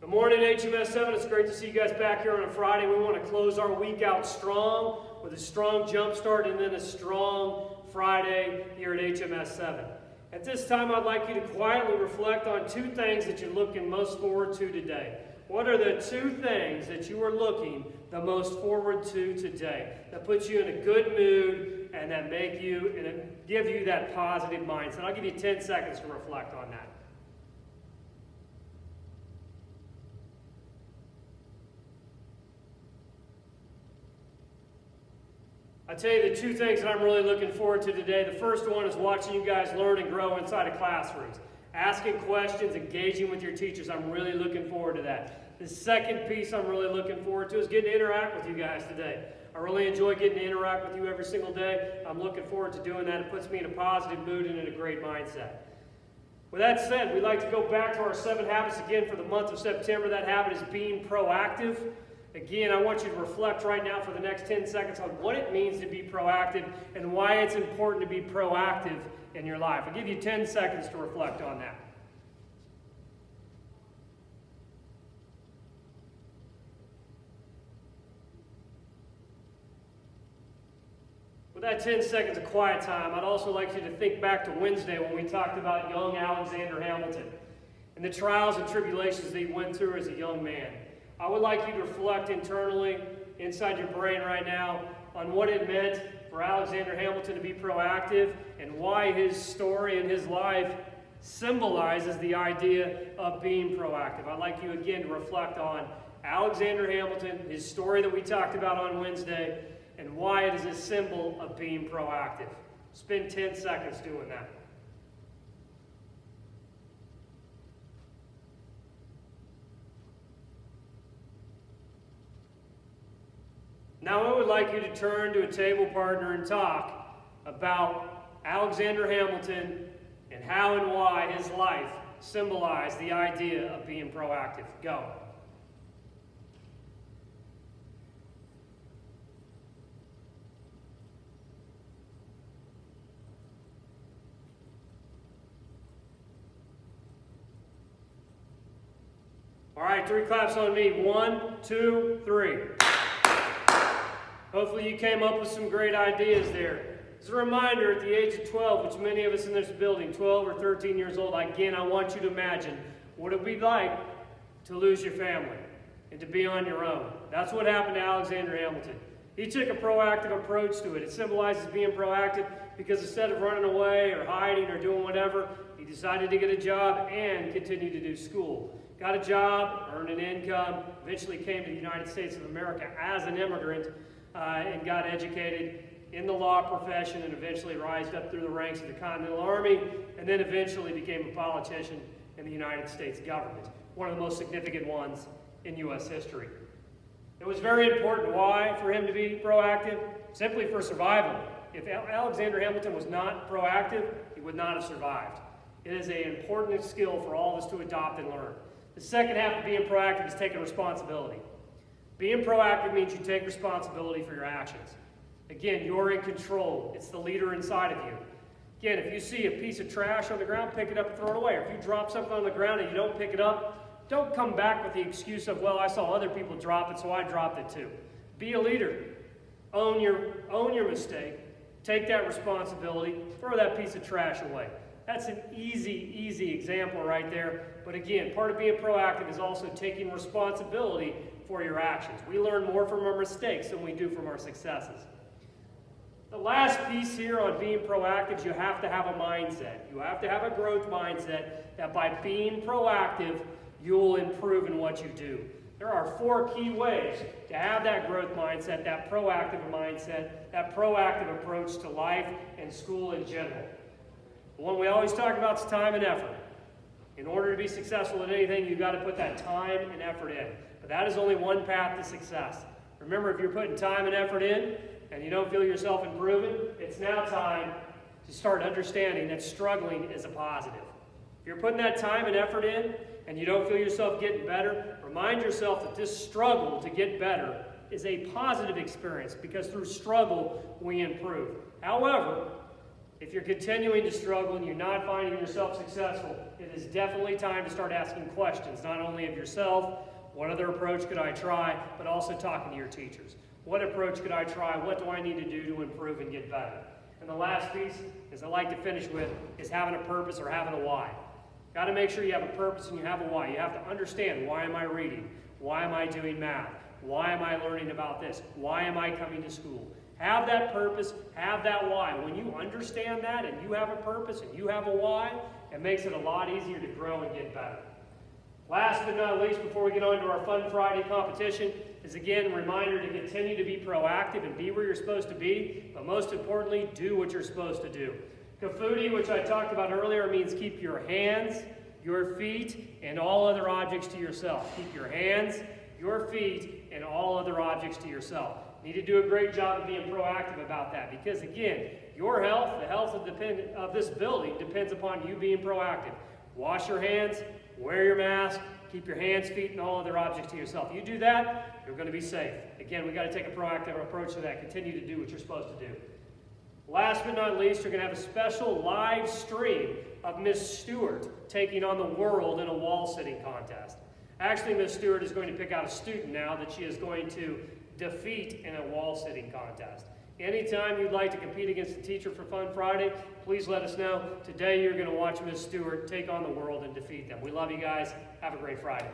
Good morning, HMS 7. It's great to see you guys back here on a Friday. We want to close our week out strong with a strong Jumpstart and then a strong Friday here at HMS 7. At this time, I'd like you to quietly reflect on two things that you're looking most forward to today. What are the two things that you are looking the most forward to today that puts you in a good mood and that make you and give you that positive mindset? I'll give you 10 seconds to reflect on that. I'll tell you the two things that I'm really looking forward to today. The first one is watching you guys learn and grow inside of classrooms. Asking questions, engaging with your teachers. I'm really looking forward to that. The second piece I'm really looking forward to is getting to interact with you guys today. I really enjoy getting to interact with you every single day. I'm looking forward to doing that. It puts me in a positive mood and in a great mindset. With that said, we'd like to go back to our 7 habits again for the month of September. That habit is being proactive. Again, I want you to reflect right now for the next 10 seconds on what it means to be proactive and why it's important to be proactive in your life. I'll give you 10 seconds to reflect on that. With that 10 seconds of quiet time, I'd also like you to think back to Wednesday when we talked about young Alexander Hamilton and the trials and tribulations that he went through as a young man. I would like you to reflect internally, inside your brain right now, on what it meant for Alexander Hamilton to be proactive and why his story and his life symbolizes the idea of being proactive. I'd like you again to reflect on Alexander Hamilton, his story that we talked about on Wednesday, and why it is a symbol of being proactive. Spend 10 seconds doing that. Now I would like you to turn to a table partner and talk about Alexander Hamilton and how and why his life symbolized the idea of being proactive. Go. All right, 3 claps on me. 1, 2, 3. Hopefully you came up with some great ideas there. As a reminder, at the age of 12, which many of us in this building, 12 or 13 years old, again, I want you to imagine what it would be like to lose your family and to be on your own. That's what happened to Alexander Hamilton. He took a proactive approach to it. It symbolizes being proactive because instead of running away or hiding or doing whatever, he decided to get a job and continue to do school. Got a job, earned an income, eventually came to the United States of America as an immigrant, and got educated in the law profession and eventually rised up through the ranks of the Continental Army and then eventually became a politician in the United States government, one of the most significant ones in U.S. history. It was very important. Why for him to be proactive? Simply for survival. If Alexander Hamilton was not proactive, he would not have survived. It is an important skill for all of us to adopt and learn. The second half of being proactive is taking responsibility. Being proactive means you take responsibility for your actions. Again, you're in control. It's the leader inside of you. Again, if you see a piece of trash on the ground, pick it up and throw it away. Or if you drop something on the ground and you don't pick it up, don't come back with the excuse of, well, I saw other people drop it, so I dropped it too. Be a leader. Own your mistake. Take that responsibility. Throw that piece of trash away. That's an easy example right there. But again, part of being proactive is also taking responsibility for your actions. We learn more from our mistakes than we do from our successes. The last piece here on being proactive is you have to have a mindset. You have to have a growth mindset that by being proactive, you'll improve in what you do. There are 4 key ways to have that growth mindset, that proactive approach to life and school in general. The one we always talk about is time and effort. In order to be successful in anything, you've got to put that time and effort in. But that is only one path to success. Remember, if you're putting time and effort in and you don't feel yourself improving, it's now time to start understanding that struggling is a positive. If you're putting that time and effort in and you don't feel yourself getting better, remind yourself that this struggle to get better is a positive experience because through struggle we improve. However, If you're continuing to struggle and you're not finding yourself successful, it is definitely time to start asking questions, not only of yourself, what other approach could I try, but also talking to your teachers. What approach could I try? What do I need to do to improve and get better? And the last piece, as I like to finish with, is having a purpose or having a why. Got to make sure you have a purpose and you have a why. You have to understand, why am I reading? Why am I doing math? Why am I learning about this? Why am I coming to school? Have that purpose, have that why. When you understand that and you have a purpose and you have a why, it makes it a lot easier to grow and get better. Last but not least, before we get on to our Fun Friday competition, is again a reminder to continue to be proactive and be where you're supposed to be, but most importantly, do what you're supposed to do. Kafudi, which I talked about earlier, means keep your hands, your feet, and all other objects to yourself. Keep your hands, your feet, and all other objects to yourself. You need to do a great job of being proactive about that because, again, your health, the health of this building, depends upon you being proactive. Wash your hands, wear your mask, keep your hands, feet, and all other objects to yourself. You do that, you're going to be safe. Again, we've got to take a proactive approach to that. Continue to do what you're supposed to do. Last but not least, you're going to have a special live stream of Miss Stewart taking on the world in a wall sitting contest. Actually, Miss Stewart is going to pick out a student now that she is going to defeat in a wall sitting contest. Anytime you'd like to compete against a teacher for Fun Friday, please let us know. Today you're going to watch Miss Stewart take on the world and defeat them. We love you guys. Have a great Friday.